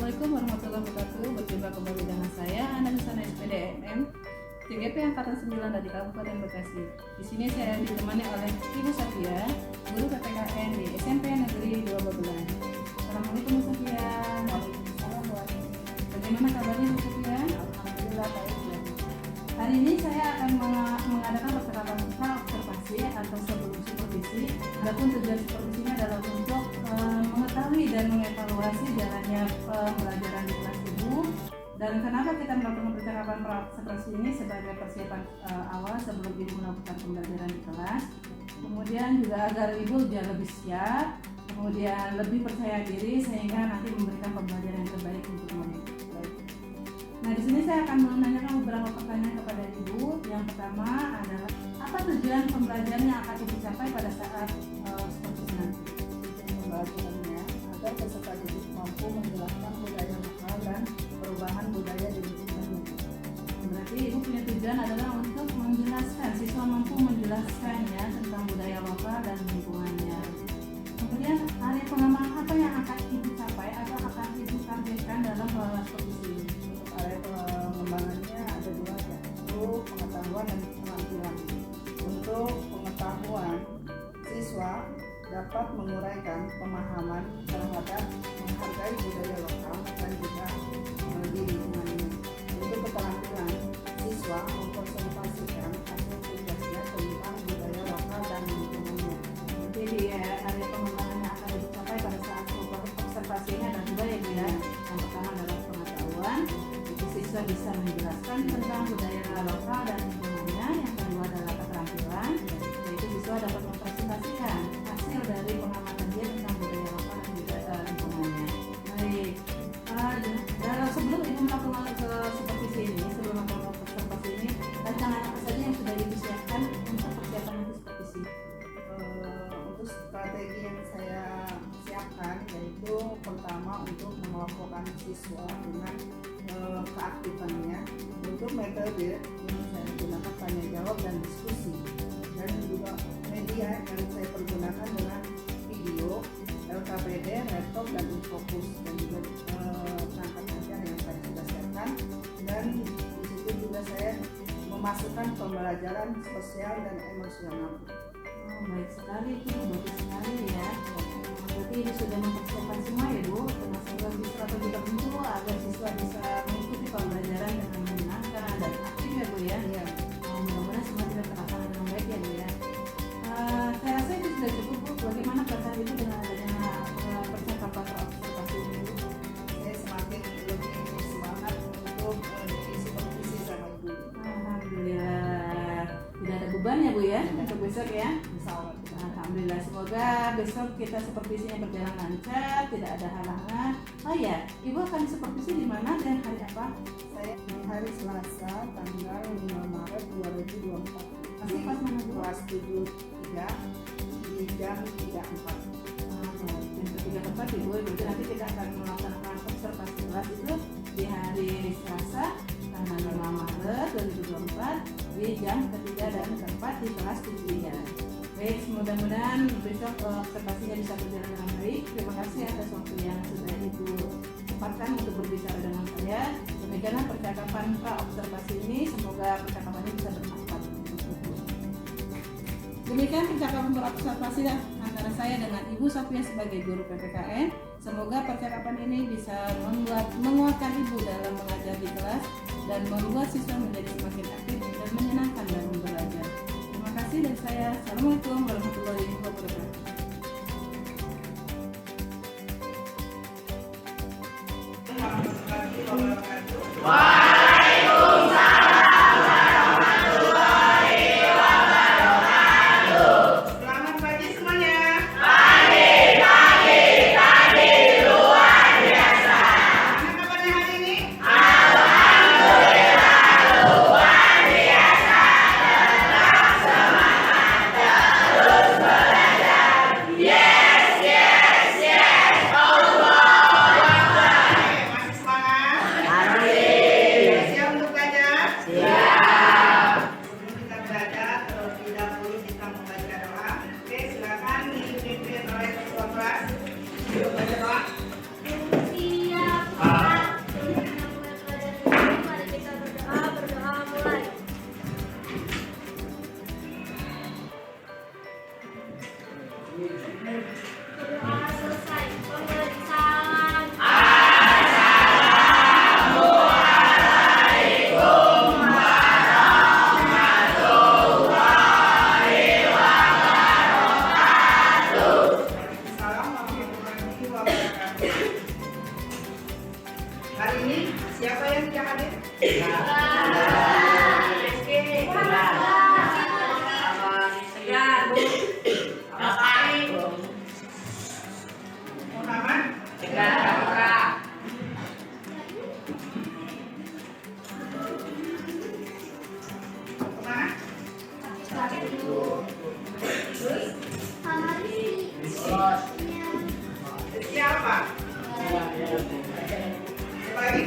Assalamualaikum warahmatullahi wabarakatuh. Berjumpa kembali dengan saya Ana Susana SPDMM TGP Angkatan 9 dari Kabupaten Bekasi. Di sini saya ditemani oleh Ibu Safia, guru PPKN di SMP Negeri 2 Babelan. Assalamualaikum Bu Safia. Bagaimana kabarnya Bu Safia? Alhamdulillah baik. Hari ini saya akan mengadakan percakapan observasi atau sebelum supervisi. Adapun tujuan supervisinya adalah untuk mengetahui dan mengevaluasi jalannya pembelajaran di kelas Ibu. Dan kenapa kita melakukan percakapan observasi ini sebagai persiapan awal sebelum Ibu melakukan pembelajaran di kelas. Kemudian juga agar Ibu jauh lebih siap, kemudian lebih percaya diri sehingga nanti memberikan pembelajaran yang terbaik untuk murid. Nah, di sini saya akan menanyakan beberapa pertanyaan kepada Ibu. Yang pertama adalah apa tujuan pembelajaran yang akan Ibu capai pada saat supervisi nanti? Pembelajarannya agar peserta didik mampu menjelaskan budaya lokal dan perubahan budaya di lingkungannya. Berarti Ibu punya tujuan adalah untuk menjelaskan, siswa mampu menjelaskannya tentang budaya lokal dan lingkungannya. Kemudian area pengembangan apa yang akan Ibu capai atau akan Ibu targetkan dalam supervisi ini? Area pengembangannya ada dua, yaitu pengetahuan dan keterampilan. Untuk pengetahuan, siswa dapat menguraikan pemahaman terhadap menghargai budaya lokal dan juga di lingkungannya. Untuk keterampilan, siswa mempresentasikan hasil tugasnya tentang budaya lokal dan lingkungannya. Jadi area pengembangan yang akan dicapai pada saat observasi ini ada dua ya Bu ya. Yang pertama adalah pengetahuan, itu siswa bisa menjelaskan tentang budaya lokal dan lingkungannya. Yang kedua adalah keterampilan, yaitu siswa dapat mempresentasikan hasil dari pengamatan dia tentang budaya lokal dan juga lingkungannya. Baik, dalam sebelum Ibu melakukan ke supervisi ini, sebelum melakukan observasi ini, rancangan apa saja yang sudah Ibu siapkan untuk persiapan nanti supervisi? Untuk strategi yang saya siapkan, yaitu pertama untuk mengelompokkan siswa dengan keaktifannya. Untuk metode yang saya gunakan tanya jawab dan diskusi, dan juga media yang saya pergunakan dengan video, LKPD, laptop dan infocus, dan juga perangkat ajar yang saya sudah siapkan. Dan di situ juga saya memasukkan pembelajaran sosial dan emosional. Oh, baik sekali, itu bagus sekali ya. Berarti Ibu sudah mempersiapkan semua ya Bu, dengan strategi tertentu agar siswa bisa mengikuti pembelajaran dengan menyenangkan dan aktif ya Bu ya. Iya. Mudah-mudahan semua tidak terlaksana dengan baik ya Bu ya. Saya rasa itu sudah cukup Bu. Bagaimana perasaan Ibu dengan adanya percakapan observasi ini Bu? Saya semakin lebih semangat untuk supervisi sama Ibu. Alhamdulillah, tidak ada beban ya Bu ya untuk besok ya. Insya Allah. Alhamdulillah, semoga besok kita supervisinya berjalan lancar, tidak ada halangan. Oh ya, Ibu akan supervisi di mana dan hari apa? Saya di hari Selasa tanggal 5 Maret 2024 Masih pas mana Bu? kelas 7-3 di jam 3.4. Jam 3.4 Ibu, berarti nanti kita akan melaksanakan observasi kelas itu di hari Selasa tanggal 5 Maret 2024 di jam ketiga dan keempat di kelas 7. Baik, mudah-mudahan besok observasinya bisa berjalan dengan baik. Terima kasih atas waktu yang sudah Ibu sempatkan untuk berbicara dengan saya. Demikianlah percakapan pra-observasi ini. Semoga percakapan ini bisa bermanfaat untuk Ibu. Demikian percakapan pra-observasi antara saya dengan Ibu Safia sebagai guru PPKN. Semoga percakapan ini bisa menguatkan Ibu dalam mengajar di kelas dan membuat siswa menjadi semakin aktif dan menyenangkan dalam belajar. Terima kasih dari saya. Assalamualaikum warahmatullahi wabarakatuh. Selamat pagi semuanya. Gimana kabarnya hari ini? Masih semangat? Siap untuk belajar? Doa selesai. Pemeriksaan. Hari ini siapa yang tidak hadir? Muhammad? Kemana? Siapa? Lagi?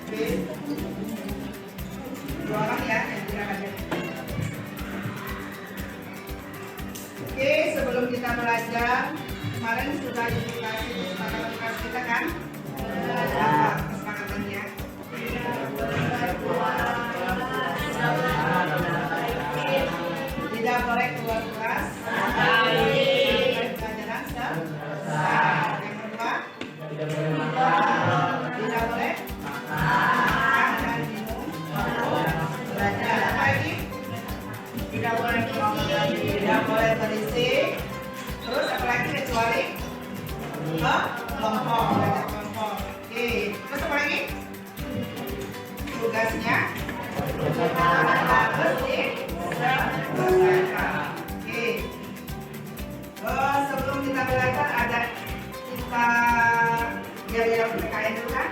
Oke. Dua orang ya yang tidak hadir. Oke, sebelum kita belajar, kemarin sudah dikasih kesepakatan kelas kita kan? Apa kesepakatannya? Tidak boleh keluar kelas. Pelajaran selesai. Yang kedua, tidak boleh makan dan minum. Belajar apa lagi? Tidak boleh berisik. Terus apa lagi kecuali kelompok, belajar kelompok. Oke, terus apa lagi? Tugasnya harus diselesaikan. Oke. Sebelum kita belajar ada kita biar PKN dulu kan?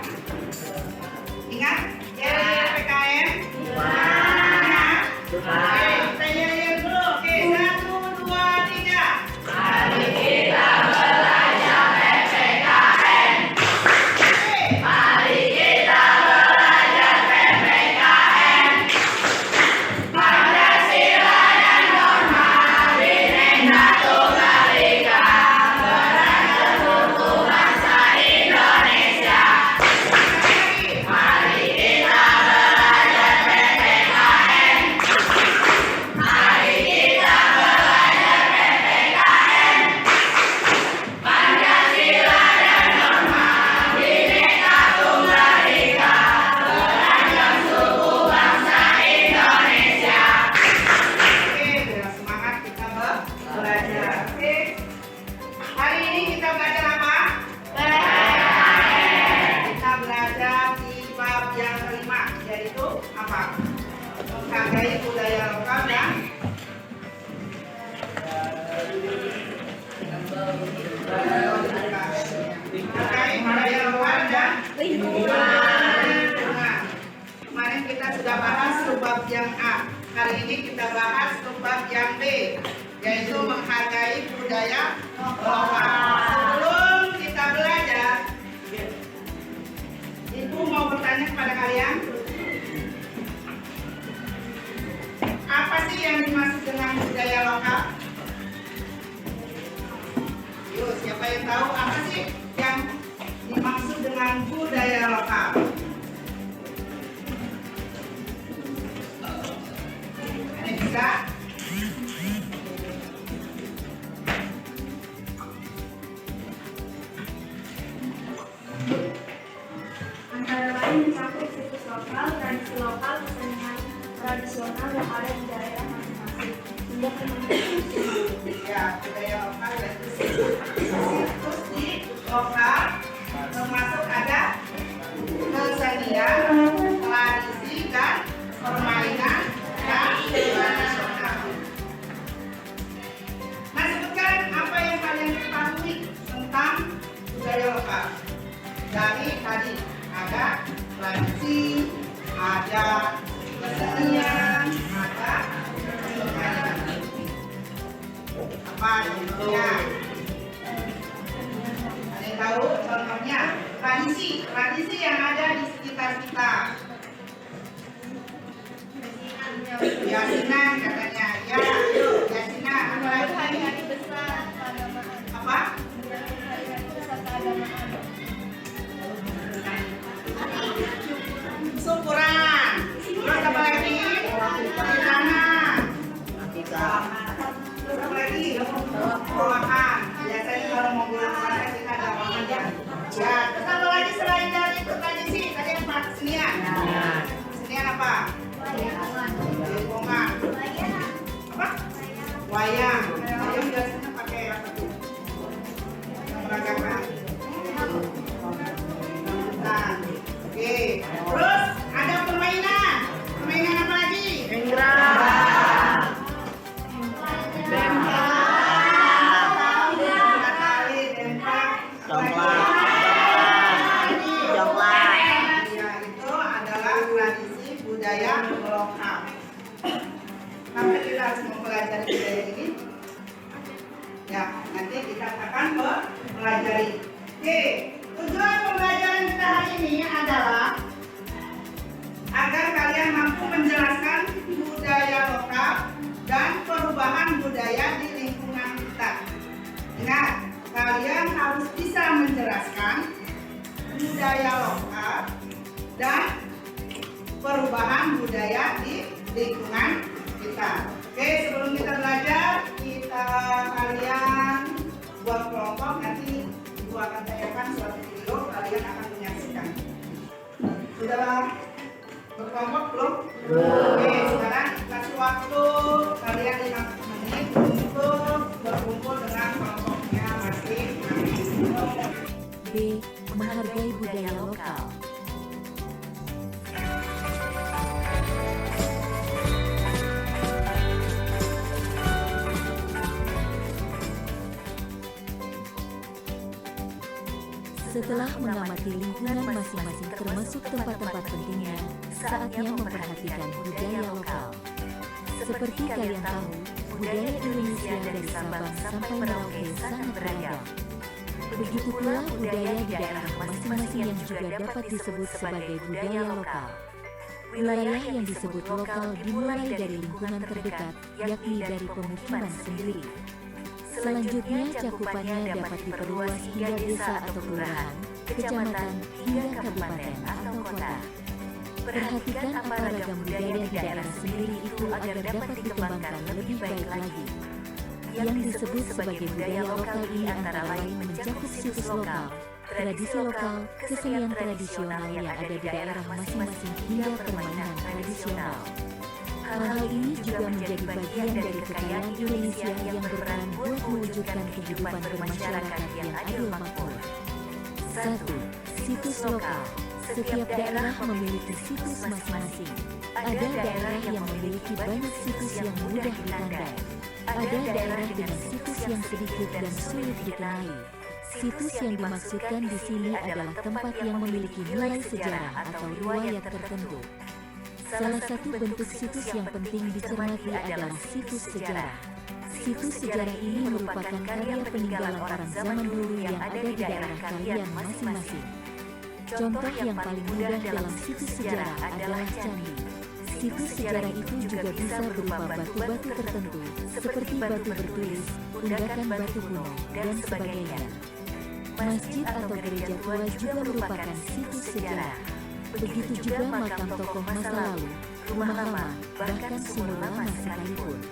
Ingat? Biar PKN. Ingat? Oke, kita yel dulu. Oke, 1, 2, 3. Mari kita belajar PPKN. Oke. Mari kita belajar PPKN. Pancasila dan Norma Bhinneka Tunggal Ika. Gerakan Suku Bangsa Indonesia. Mari kita belajar PPKN. Mari kita belajar PPKN. Pancasila dan Norma Bhinneka Tunggal Ika. Gerakan Suku Bangsa Indonesia. Oke, biar semangat kita belajar. Oke. Hari ini kita belajar apa? Kita belajar di bab yang kelima, yaitu apa? Menghargai budaya lokal dan menghargai budaya lokal dan lingkungan. Kemarin kita sudah bahas bab yang A. Hari ini kita bahas bab yang B, yaitu menghargai budaya lokal. Sebelum kita belajar, Ibu mau bertanya kepada kalian, apa sih yang dimaksud dengan budaya lokal? Yuk, siapa yang tahu apa sih yang dimaksud dengan budaya lokal? Ada yang bisa? Antara lain mencakup situs lokal, tradisi lokal, kesenian tradisional yang ada di daerah masing-masing. Hingga Ya, budaya lokal yaitu situs di lokal, termasuk ada kesenian, tradisi dan permainan yang tradisional. Nah, sebutkan apa yang kalian ketahui tentang budaya lokal. Dari tadi ada tradisi, ada kesenian, ada permainan. Apa contohnya? Ada yang tahu contohnya? Tradisi yang ada di sekitar kita. Yasinan katanya. Ya, yuk yasinan. Apa lagi? hari-hari besar keagamaan. Apa? Hari-hari besar keagamaan. Syukuran. Terus apa lagi? Pernikahan. Terus apa lagi? bawahan. Biasanya kalau mau bulan puasa kita ada bawahan ya. Ya, terus apa lagi selain dari itu tradisi? Tadi apa? Kesenian. Kesenian apa? Jaipongan. Apa? Wayang. Wayang biasanya pakai apa tuh? Yang meragakan. Rambutan. Oke. Terus ada permainan. Permainan apa lagi? Ya, itu adalah tradisi budaya lokal. Sampai kita harus mempelajari budaya ini. Ya, nanti kita akan mempelajari. Oke, tujuan pembelajaran kita hari ini adalah agar kalian mampu menjelaskan budaya lokal dan perubahan budaya di lingkungan kita. Ingat, kalian harus bisa menjelaskan budaya lokal dan perubahan budaya di lingkungan kita. Oke, sebelum kita belajar, kalian buat kelompok. Nanti Ibu akan tanyakan suatu video, kalian akan menyaksikan. Sudah berkelompok belum? Oke, sekarang kasih waktu kalian 5 menit untuk berkumpul dengan kelompoknya masing-masing. B. Menghargai budaya lokal. Setelah mengamati lingkungan masing-masing termasuk tempat-tempat pentingnya, saatnya memperhatikan budaya lokal. Seperti kalian tahu, budaya Indonesia dari Sabang sampai Merauke sangat beragam. Begitu pula budaya di daerah masing-masing yang juga dapat disebut sebagai budaya lokal. Wilayah yang disebut lokal dimulai dari lingkungan terdekat, yakni dari pemukiman sendiri. Selanjutnya cakupannya dapat diperluas hingga desa atau kelurahan, kecamatan, hingga kabupaten atau kota. Perhatikan apa ragam budaya di daerah sendiri itu agar dapat dikembangkan lebih baik lagi. Yang disebut sebagai budaya lokal ini antara lain mencakup situs lokal, tradisi lokal, kesenian tradisional yang ada di daerah masing-masing hingga permainan tradisional. Hal-hal ini juga menjadi bagian dari kekayaan Indonesia yang berperan buat mewujudkan kehidupan bermasyarakat yang adil makmur. 1. Situs lokal. Setiap daerah memiliki situs masing-masing. Ada daerah yang memiliki banyak situs yang mudah ditandai. Ada daerah dengan situs yang sedikit dan sulit dikenali. Situs yang dimaksudkan di sini adalah tempat yang memiliki nilai sejarah atau riwayat tertentu. Salah satu bentuk situs yang penting dicermati adalah situs sejarah. Situs sejarah ini merupakan karya peninggalan orang zaman dulu yang ada di daerah kalian masing-masing. Contoh yang paling mudah dalam situs sejarah adalah candi. Situs sejarah itu juga bisa berupa batu-batu tertentu, seperti batu bertulis, undakan batu kuno, dan sebagainya. Masjid atau gereja tua juga merupakan situs sejarah. Begitu juga makam tokoh masa lalu, rumah lama, bahkan sumur lama sekalipun.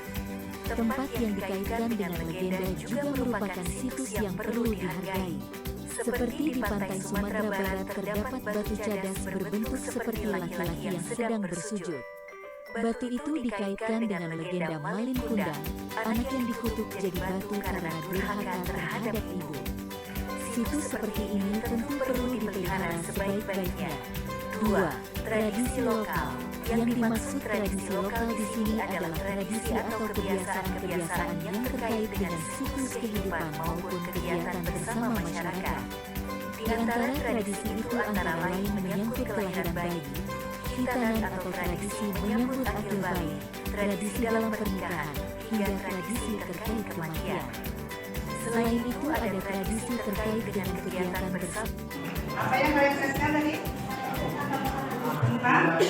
Tempat yang dikaitkan dengan legenda juga merupakan situs yang perlu dihargai. Seperti di pantai Sumatera Barat terdapat batu cadas berbentuk seperti laki-laki yang sedang bersujud. Batu itu dikaitkan dengan legenda Malin Kundang, anak yang dikutuk jadi batu karena durhaka terhadap ibu. Situs seperti ini tentu perlu dipelihara sebaik-baiknya. 2. Tradisi lokal. Yang dimaksud tradisi lokal di sini adalah tradisi atau kebiasaan-kebiasaan yang terkait dengan siklus kehidupan maupun kegiatan bersama masyarakat. Di antara tradisi itu antara lain menyangkut kelahiran bayi, khitanan atau tradisi menyambut akil bayi, tradisi dalam pernikahan, hingga tradisi terkait kematian. Selain itu ada tradisi terkait dengan kegiatan bersama. Apa yang kalian jelaskan tadi? Tentang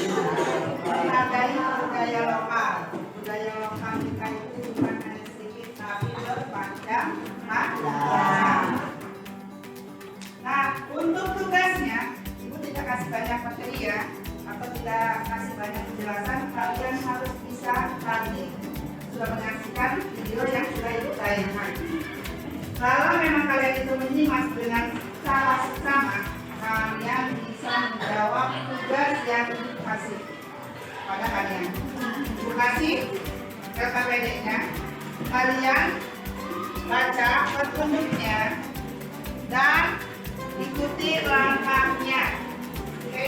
menghargai budaya lokal. Budaya lokal kita itu bukan hanya sedikit tapi bermacam-macam. Nah, untuk tugasnya, Ibu tidak kasih banyak materi ya, atau tidak kasih banyak penjelasan. Kalian harus bisa tadi sudah menyaksikan menyaksikan video yang sudah Ibu tayangkan. Kalau memang kalian itu menyimak dengan cara seksama, kalian bisa menjawab tugas yang dikasih pada kalian. Ibu kasih LKPD-nya, kalian baca petunjuknya dan ikuti langkahnya. Oke?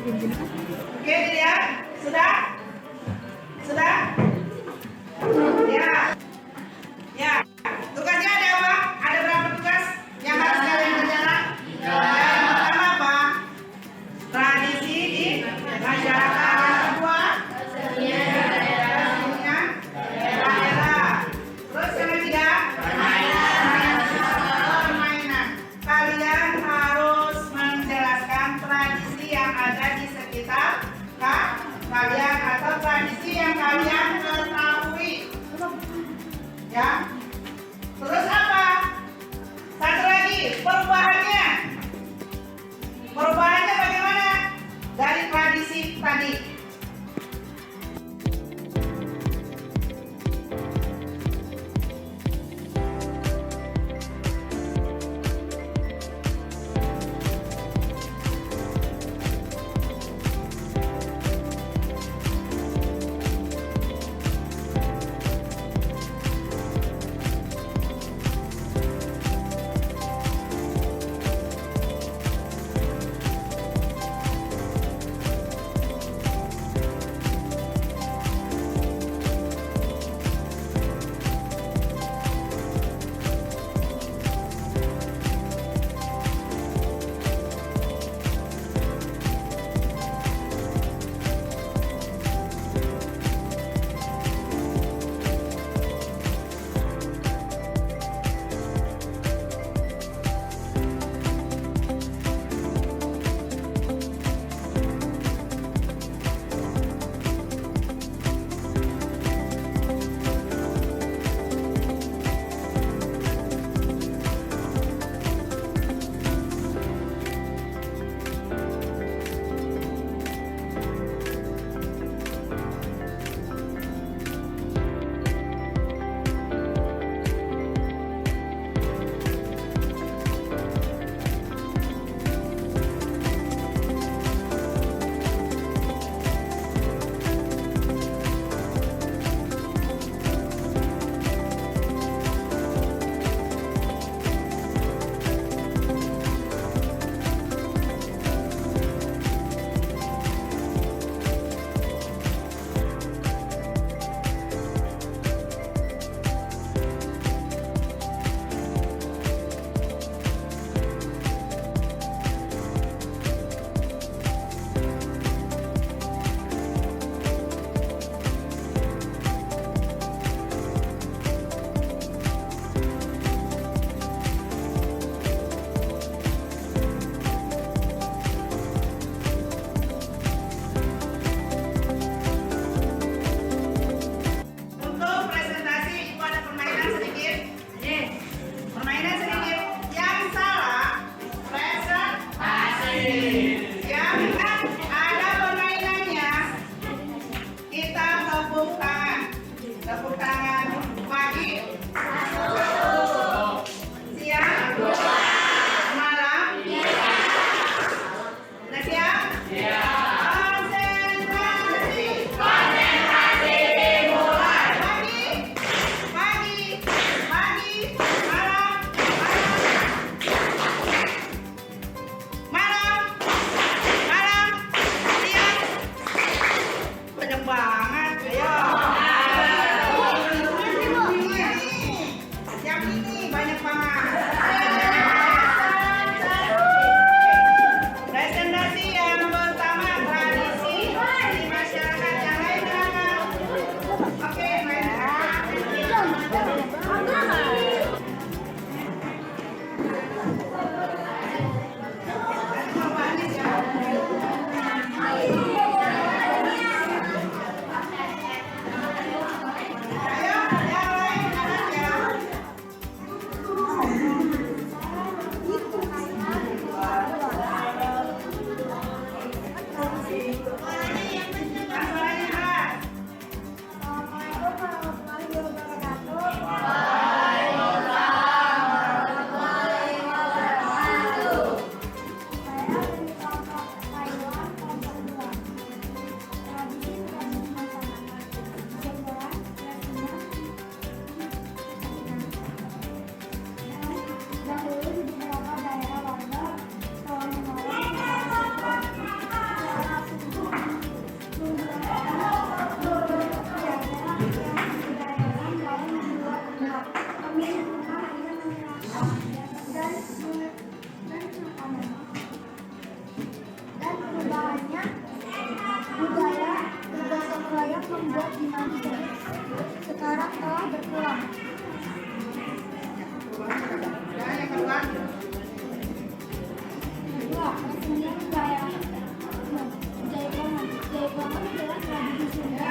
Oke, dilihat? Sudah? Sudah? Ya. Ya. Tugasnya ada apa? Ada berapa tugas yang harus kalian kerjakan? Yang pertama apa? Tradisi di masyarakat. Yang kedua? Kesenian daerah. Terus yang ketiga? Permainan. Kalian harus menjelaskan tradisi yang ada di sekitar kalian atau tradisi yang kalian ketahui. Ya. Terus apa? Satu lagi, perubahannya. Perubahannya bagaimana? Dari tradisi tadi. Kesenian daerah Jaipongan. Jaipongan adalah tradisi Sunda.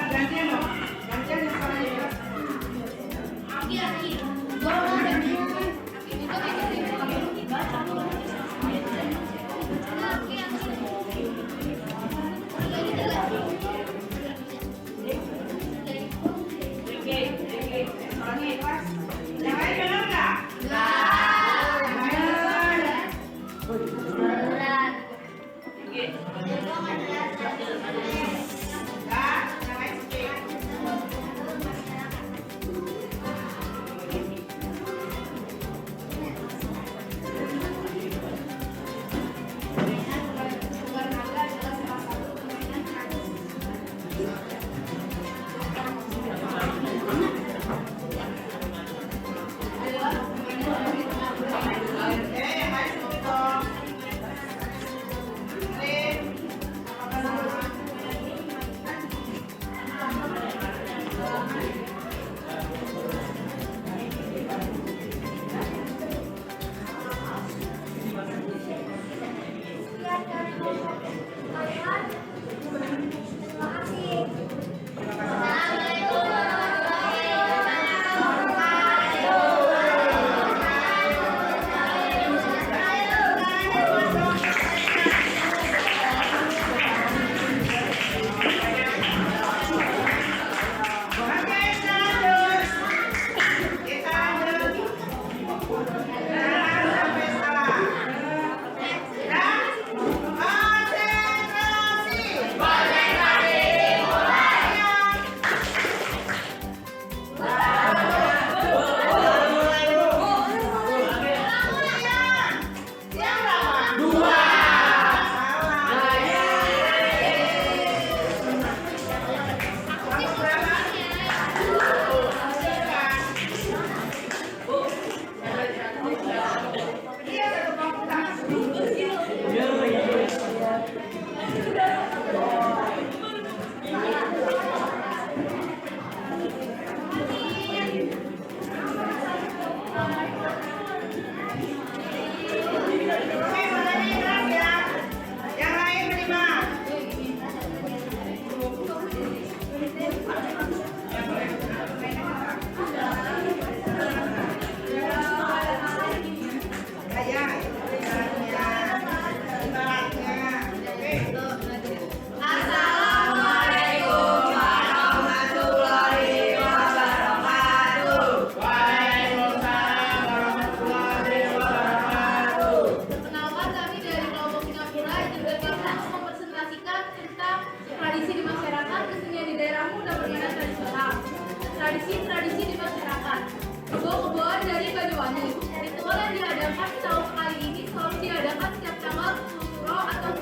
Tradisi di masyarakat. Kebun dari Banyuwangi. Ritual yang diadakan tahun kali ini selalu diadakan setiap tanggal Suro atau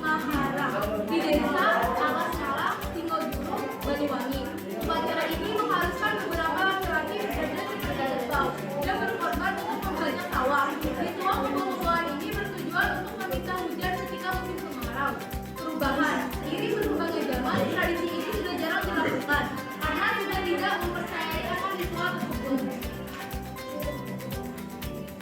Mahara di desa Alas-Alas, Singojuru, Banyuwangi. Upacara ini mengharuskan beberapa laki-laki berdandan sebagai lebau dan berkorban untuk membanyak sawah. Ritual kebun-kebun ini bertujuan untuk meminta hujan ketika musim kemarau. Perubahan. Seiring berkembangnya zaman, tradisi ini sudah jarang dilakukan karena sudah tidak mempercayai akan ritual tersebut.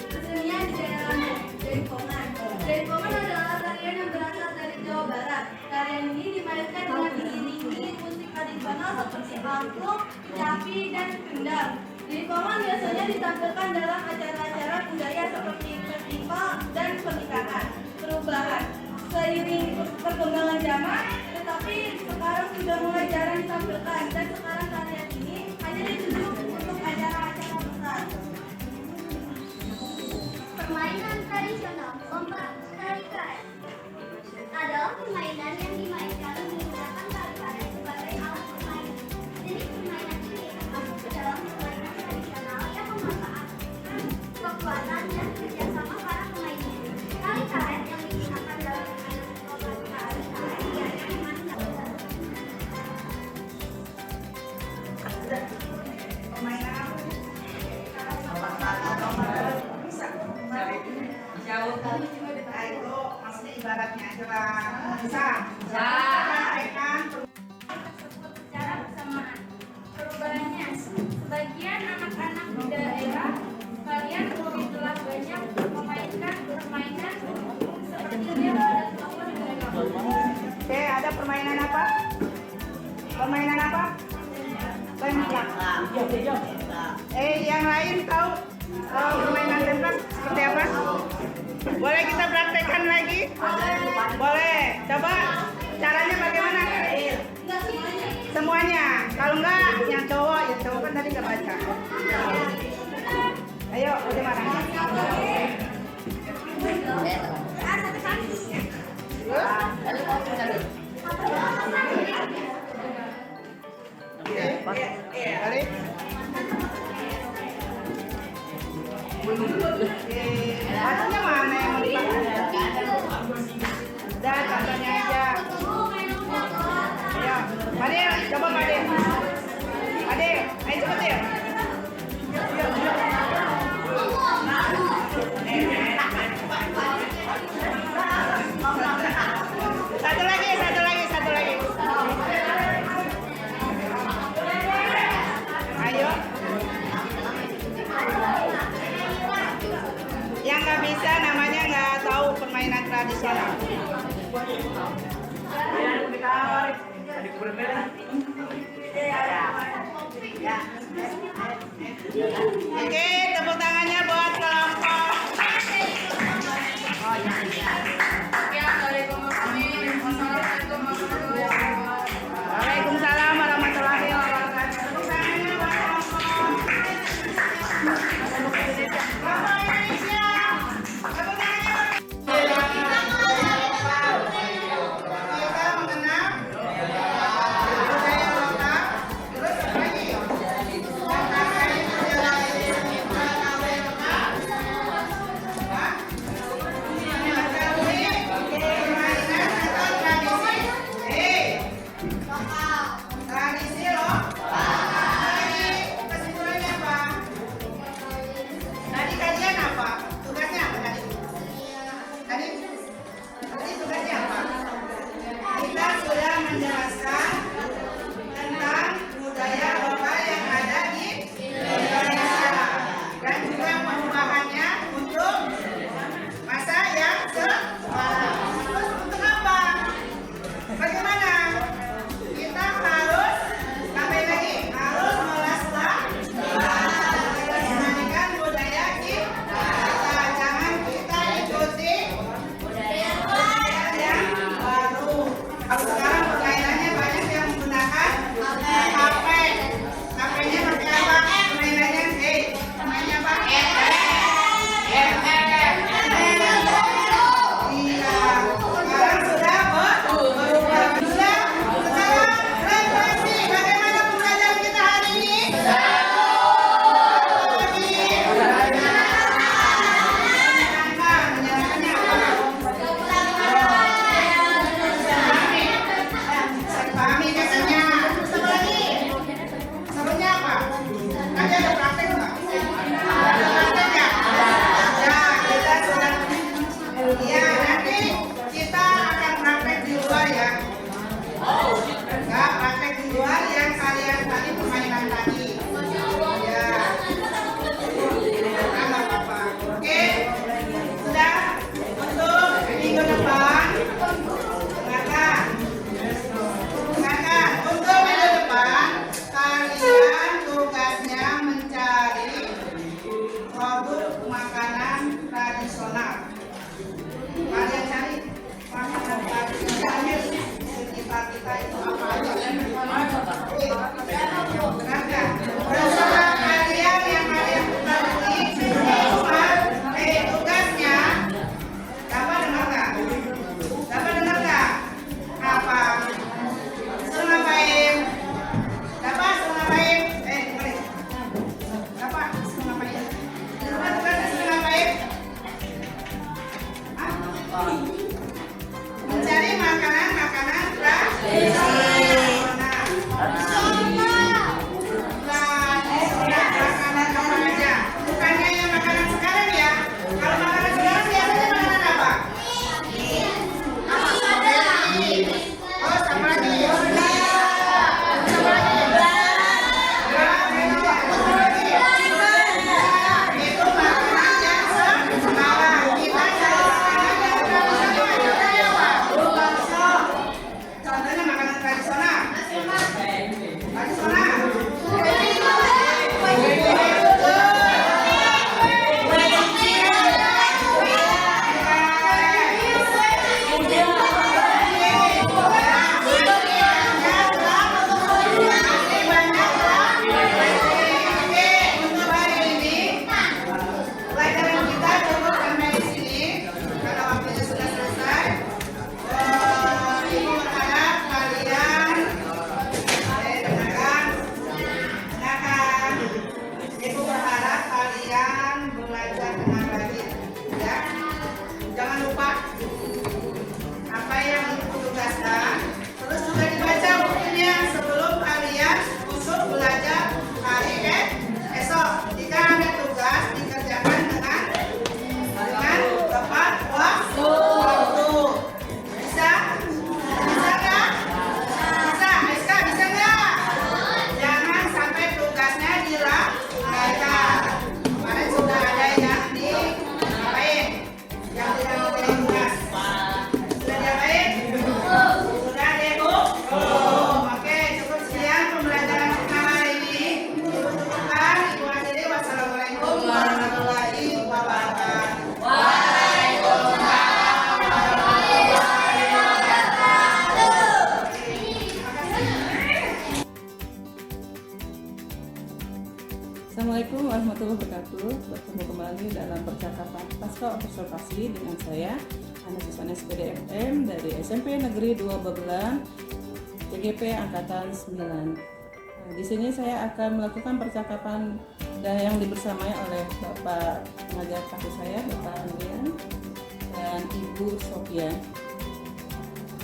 Kesenian di daerah Jaipongan. Jaipongan adalah tarian yang berasal dari Jawa Barat. Tarian ini dimainkan dengan diiringi musik tradisional seperti angklung, capi, dan kendang. Jaipongan biasanya ditampilkan dalam acara-acara budaya seperti festival dan pernikahan. Perubahan. Seiring perkembangan zaman, tetapi sekarang sudah mulai jarang ditampilkan dan sekarang tarian ini hanya dituju untuk acara-acara besar. Permainan tradisional lompat tari karet adalah permainan yang dimainkan menggunakan tali karet sebagai alat bermain. Jenis permainan ini termasuk ke dalam permainan tradisional yang memanfaatkan kekuatan dan kerjasama para pemainnya. Tali karet yang digunakan dalam permainan lompat tari karet biasanya dimainkan itu maksudnya ibaratnya acara bisa Secara bersamaan. Perubahannya, sebagian anak-anak di daerah kalian lebih telah banyak memainkan permainan seperti baca permainan apa? Permainan apa? Templak. Yang lain tahu permainan templak seperti apa? Boleh kita praktekkan lagi? Boleh. Coba caranya bagaimana? Semuanya. Kalau enggak, yang cowok kan tadi nggak baca. Ayo, bagaimana? Balik. Bacanya mana yang mau dipakai? Udah, contohnya aja. Ayo, Pade, coba Pade. Pade, ayo cepet ya. Satu lagi. Ayo. Yang nggak bisa namanya nggak tahu permainan tradisional. Oke, tepuk tangannya buat kelompok. Waalaikumsalam warahmatullahi wabarakatuh. Tepuk tangannya buat kelompok. Kelompok Indonesia. Tepuk tangannya buat kita mengenal budaya lokal. Terus apa lagi? Tradisi loh. Kesimpulannya apa? Tadi kajian apa? Tugasnya apa tadi? Tadi tugasnya apa? Kita sudah menjelaskan tentang budaya lokal yang ada di Indonesia dan juga perubahannya untuk masa yang sekarang. Terus untuk apa? Bagaimana? Kita harus sampai lagi harus melestarikan budaya kita. Jangan kita ikuti budaya yang baru. Sekarang permainannya banyak yang menggunakan HP. HP-nya pakai apa? Permainannya mainnya apa? Iya. Sekarang sudah berubah. Sekarang refleksi bagaimana pembelajaran kita hari ini? Menyenangkannya apa? Pahami biasanya. Sama lagi. Serunya apa? Tadi ada praktek nggak? Ada praktek nggak? Ya, kita sudah. Ya, nanti kita akan praktek di luar ya. Enggak, praktek di luar yang kalian tadi permainan tadi. Ya. Enggak apa-apa. Oke. Sudah untuk minggu depan. Dengarkan. Untuk minggu depan kalian tugasnya mencari produk makanan tradisional. Kalian cari makanan tradisionalnya sekitar kita itu apa aja? Dengarkan. Bersama kalian yang kalian ketahui di rumah, tugasnya dapat dengar nggak? Dapat dengar nggak? Apa? Suruh ngapain? Dapat suruh ngapain? Boleh. Dapat suruh ngapain? Di rumah tugasnya suruh ngapain? Hah? Mencari makanan tradisional. Makanan apa aja? Bukannya yang makanan sekarang ya. Kalau makanan sekarang biasanya makanan apa? Oh, sama lagi. Itu makanan yang sekarang. Kita cari makanan yang tradisional. observasi dengan saya, Ana Susana SPDFM dari SMP Negeri 2 Babelan, TGP Angkatan 9. Nah, di sini saya akan melakukan percakapan yang dibersamai oleh Bapak pengajar kasih saya, Bapak Andrian dan Ibu Sofia.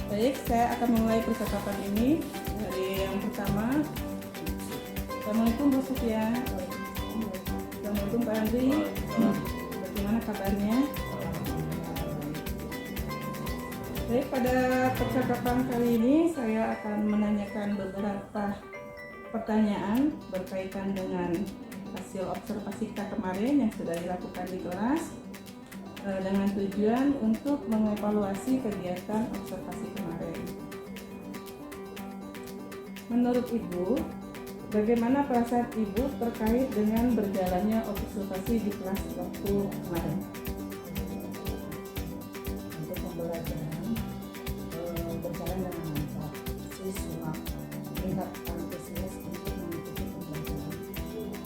Baik, saya akan memulai percakapan ini dari yang pertama. Assalamualaikum Bu Sofia. Assalamualaikum Pak Andri. Bagaimana kabarnya? Baik, pada percakapan kali ini saya akan menanyakan beberapa pertanyaan berkaitan dengan hasil observasi kita kemarin yang sudah dilakukan di kelas dengan tujuan untuk mengevaluasi kegiatan observasi kemarin. Menurut Ibu, bagaimana perasaan Ibu terkait dengan berjalannya observasi di kelas waktu kemarin? Untuk pembelajaran berjalan dengan lancar, siswa terlihat antusias untuk mengikuti pembelajaran.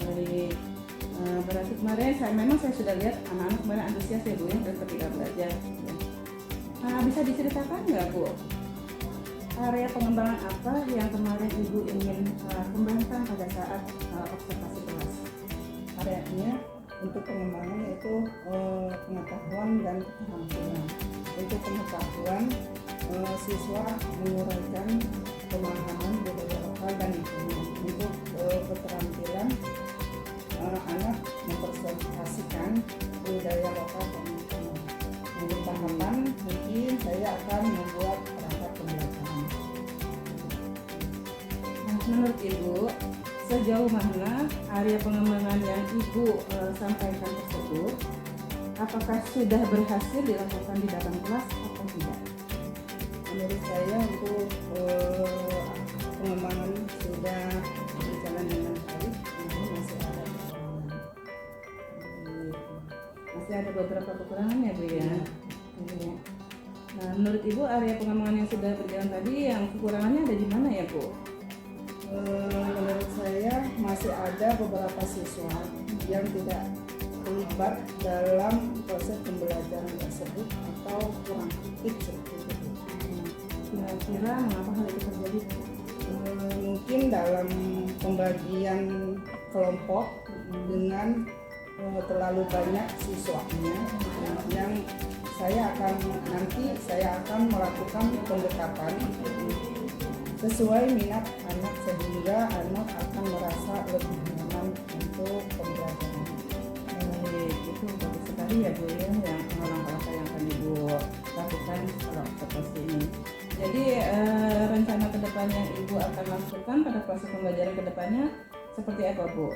Baik, berarti kemarin saya sudah lihat anak-anak kemarin antusias ya Bu ya ketika belajar. Nah, bisa diceritakan nggak Bu, area pengembangan apa yang kemarin Ibu ingin kembangkan pada saat observasi kelas? Areanya untuk pengembangan yaitu pengetahuan dan keterampilan. Untuk pengetahuan, siswa menguraikan pemahaman budaya lokal dan lingkungan. Untuk keterampilan, anak-anak mempresentasikan budaya lokal dan lingkungan. Untuk tahapan, mungkin saya akan membuat perangkat pembelajaran. Nah, menurut Ibu, sejauh mana area pengembangan yang Ibu sampaikan tersebut, apakah sudah berhasil dilakukan di dalam kelas atau tidak? Menurut saya untuk pengembangan sudah berjalan dengan baik, namun masih ada kekurangan. Masih ada beberapa kekurangan ya Bu ya? Iya. Nah, menurut Ibu area pengembangan yang sudah berjalan tadi yang kekurangannya ada di mana ya Bu? Menurut saya masih ada beberapa siswa yang tidak terlibat dalam proses pembelajaran tersebut atau kurang aktif seperti itu. Kira-kira mengapa hal itu terjadi? Mungkin dalam pembagian kelompok dengan terlalu banyak siswanya, yang saya akan melakukan pendekatan sesuai minat anak sehingga anak akan merasa lebih nyaman untuk pembelajaran. Itu bagus sekali ya Bu ya, yang langkah-langkah yang akan Ibu lakukan setelah observasi ini. Jadi rencana kedepan yang Ibu akan lakukan pada proses pembelajaran kedepannya seperti apa Bu?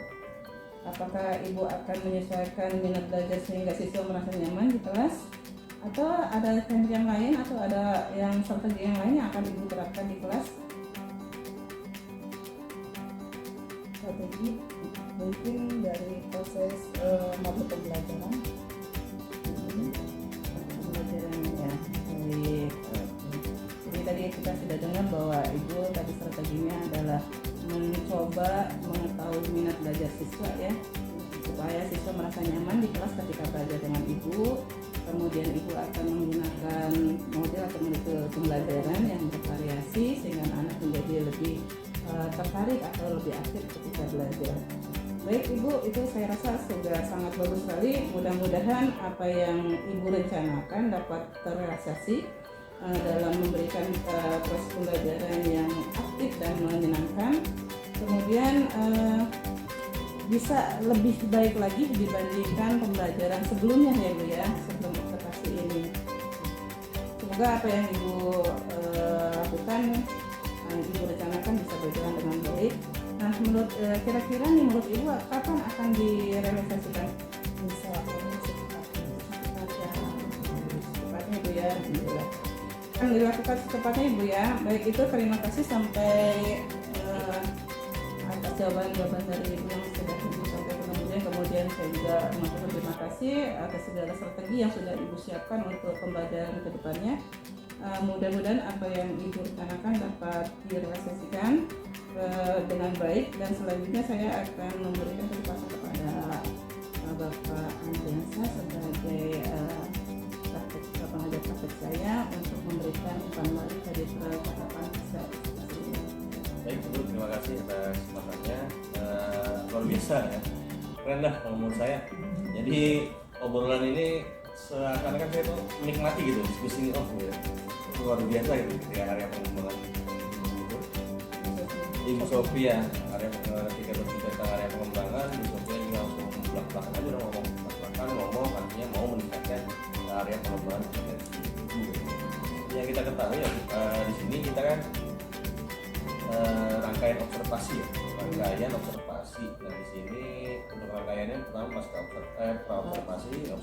Apakah Ibu akan menyesuaikan minat belajar sehingga siswa merasa nyaman di kelas? Atau ada teknik yang lain atau ada yang strategi yang lain yang akan Ibu terapkan di kelas? Strategi mungkin dari proses mata pembelajaran. Pembelajarannya ya. Baik. Jadi tadi kita sudah dengar bahwa Ibu tadi strateginya adalah mencoba mengetahui minat belajar siswa ya, supaya siswa merasa nyaman di kelas ketika belajar dengan Ibu. Kemudian Ibu akan menggunakan model atau metode pembelajaran yang bervariasi sehingga anak menjadi lebih tertarik atau lebih aktif ketika belajar. Baik Ibu, itu saya rasa sudah sangat bagus sekali. Mudah-mudahan apa yang Ibu rencanakan dapat terrealisasi dalam memberikan proses pembelajaran yang aktif dan menyenangkan. Kemudian bisa lebih baik lagi dibandingkan pembelajaran sebelumnya ya Bu ya, sebelum observasi ini. Semoga apa yang Ibu lakukan, yang Ibu rencanakan bisa berjalan dengan baik. Nah, menurut kira-kira nih menurut Ibu kapan akan direalisasikan? Bisa Secepatnya Bu ya. Akan dilakukan secepatnya Ibu ya. Baik, itu terima kasih sampai atas jawaban-jawaban dari Ibu yang sudah Ibu sampaikan. Kemudian saya juga mengucapkan terima kasih atas segala strategi yang sudah Ibu siapkan untuk pembelajaran ke depannya. Mudah-mudahan apa yang Ibu rencanakan dapat direalisasikan dengan baik, dan selanjutnya saya akan memberikan kesempatan kepada Bapak Andriansa sebagai memberikan umpan balik dari percakapan pasca observasi ini. Baik Bu, terima kasih atas kesempatannya. Luar biasa ya, keren dah kalau menurut saya. Jadi obrolan ini seakan-akan saya tuh menikmati gitu diskusi ini, gitu. Luar biasa gitu ketika area pengembangan Ibu Sofia, area ketika berbicara tentang area pengembangan, Ibu Sofia juga langsung belak-belakan aja ngomong artinya mau meningkatkan area pengembangan yang kita ketahui ya di sini kita kan rangkaian observasi ya, rangkaian observasi. Nah di sini untuk rangkaiannya pertama observasi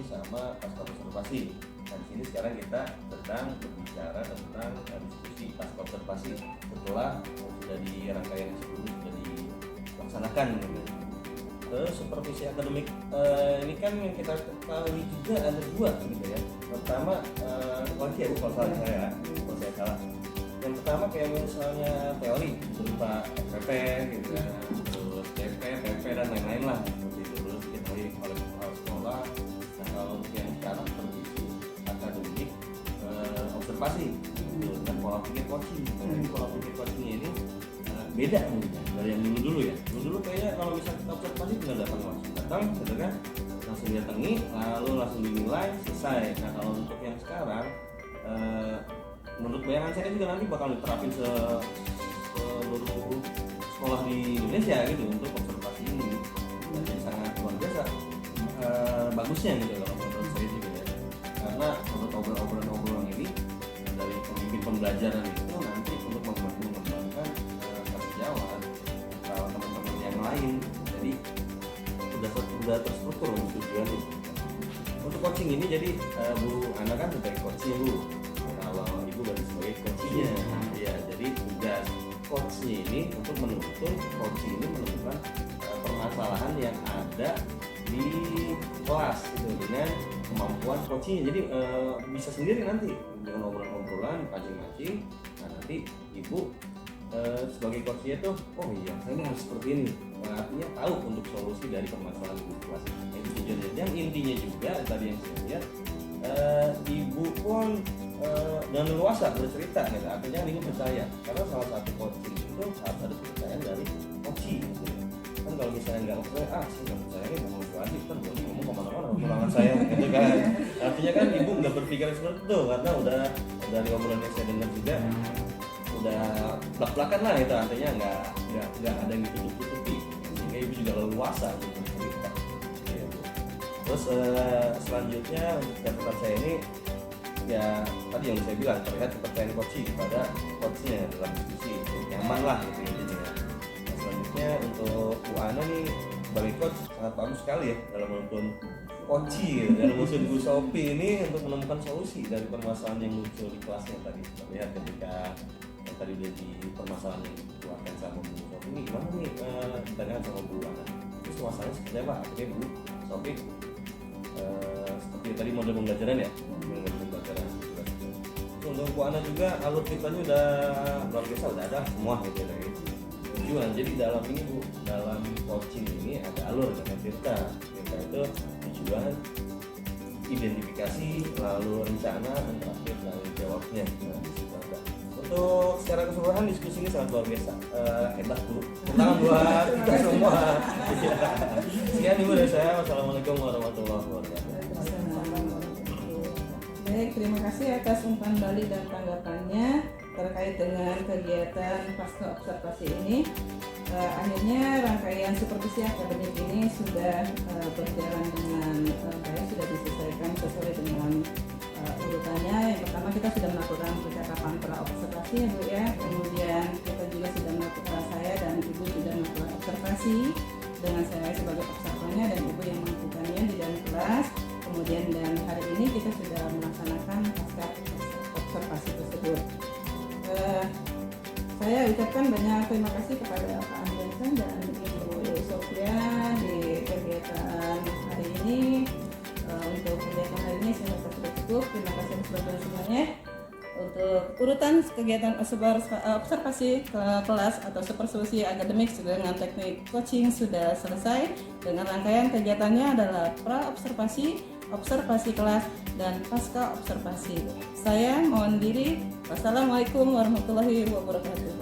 sama pasca observasi. Nah di sini sekarang kita sedang berbicara tentang diskusi pasca observasi setelah sudah di rangkaian sebelumnya sudah dilaksanakan. Terus supervisi akademik ini kan yang kita ketahui juga ada dua gitu ya. Pertama koreksi ya Bu kalau salah saya, kalau saya salah. Yang pertama kayak misalnya teori berupa FPP gitu kan, terus CP, PP dan lain-lain lah seperti itu. Terus kita tahu oleh kepala sekolah. Nah kalau untuk yang sekarang supervisi akademik observasi dan pola pikir coaching. Jadi pola pikir coaching ini beda mungkin dari yang dulu ya. Dulu kayaknya kalau bisa kita observasi tinggal datang gitu kan, langsung didatangi lalu langsung dinilai selesai. Nah kalau untuk yang sekarang menurut bayangan saya juga nanti bakal diterapin seluruh sekolah di Indonesia gitu untuk observasi ini. Dan sangat luar biasa bagusnya gitu kalau menurut saya juga ya. Karena menurut obrolan ini dari pemimpin pembelajaran itu nanti untuk mengembangkan kerjaan atau teman-teman yang lain. Jadi sudah terstruktur untuk tujuan itu. Untuk coaching ini jadi Bu Ana kan sebagai coaching Bu. Kalau Ibu berarti sebagai coachnya. Ya, jadi tugas coachnya ini untuk menuntun coaching ini menemukan permasalahan yang ada di kelas gitu dengan kemampuan coachingnya. Jadi bisa sendiri nanti dengan obrolan-obrolan kancing-kancing. Nah nanti Ibu sebagai coachnya tuh, oh iya saya ini harus seperti ini. Nah, artinya tahu untuk solusi dari permasalahan di kelas. Nah, itu tujuannya. Yang intinya juga tadi yang saya lihat Ibu pun dengan leluasa bercerita gitu. Artinya ini percaya karena salah satu coaching itu harus ada kepercayaan dari coaching gitu. Kan kalau misalnya nggak percaya, saya nggak percaya ini ngomong wajib kan boleh ngomong kemana-mana kekurangan saya gitu kan. Artinya kan Ibu nggak berpikir seperti itu karena udah dari obrolan yang saya dengar juga udah belak-belakan lah itu, artinya nggak ada yang ditutup-tutupi sehingga Ibu juga leluasa gitu bercerita. Terus selanjutnya untuk catatan saya ini ya tadi yang saya bilang terlihat kepercayaan coaching kepada coachnya dalam diskusi, nyaman lah gitu intinya. Nah, selanjutnya untuk Bu Ana nih sebagai coach sangat bagus sekali ya dalam menuntun coaching gitu. Dalam usul Bu Sophie ini untuk menemukan solusi dari permasalahan yang muncul di kelasnya tadi. Terlihat ketika yang tadi udah di permasalahan yang dikeluarkan sama Bu Sophie ini gimana nih ditanyakan sama Bu Ana. Terus masalahnya seperti apa? Akhirnya Bu Sophie seperti tadi model pembelajaran ya, pembelajaran. Untuk Bu Ana juga alur ceritanya udah luar biasa, udah ada semua gitu ya dari tujuan. Jadi dalam ini Bu, dalam coaching ini ada alur dan cerita itu tujuan, identifikasi, lalu rencana, dan terakhir lalu jawabnya. Nah, disitu ada. Untuk secara keseluruhan diskusi ini sangat luar biasa. Hebat Bu, tangan buat kita semua. Sekian Ibu dari saya. Wassalamualaikum warahmatullahi wabarakatuh. Baik, terima kasih atas umpan balik dan tanggapannya terkait dengan kegiatan pasca observasi ini. Akhirnya rangkaian supervisi akademik ini sudah berjalan dengan baik, sudah diselesaikan sesuai dengan urutannya. Yang pertama kita sudah melakukan percakapan pra observasi ya Bu ya. Kemudian kita juga sudah melakukan, saya dan Ibu sudah melakukan observasi dengan saya sebagai observannya dan Ibu yang melakukannya di dalam kelas. Kemudian dan hari ini kita sudah melaksanakan pasca observasi tersebut. Saya ucapkan banyak terima kasih kepada Pak Andresan dan Ibu Sofia di kegiatan hari ini. Untuk kegiatan hari ini saya rasa sudah cukup. Terima kasih atas semuanya. Untuk urutan kegiatan observasi kelas atau supervisi akademik dengan teknik coaching sudah selesai. Dengan rangkaian kegiatannya adalah pra observasi, observasi kelas dan pasca observasi. Saya mohon diri. Wassalamualaikum warahmatullahi wabarakatuh.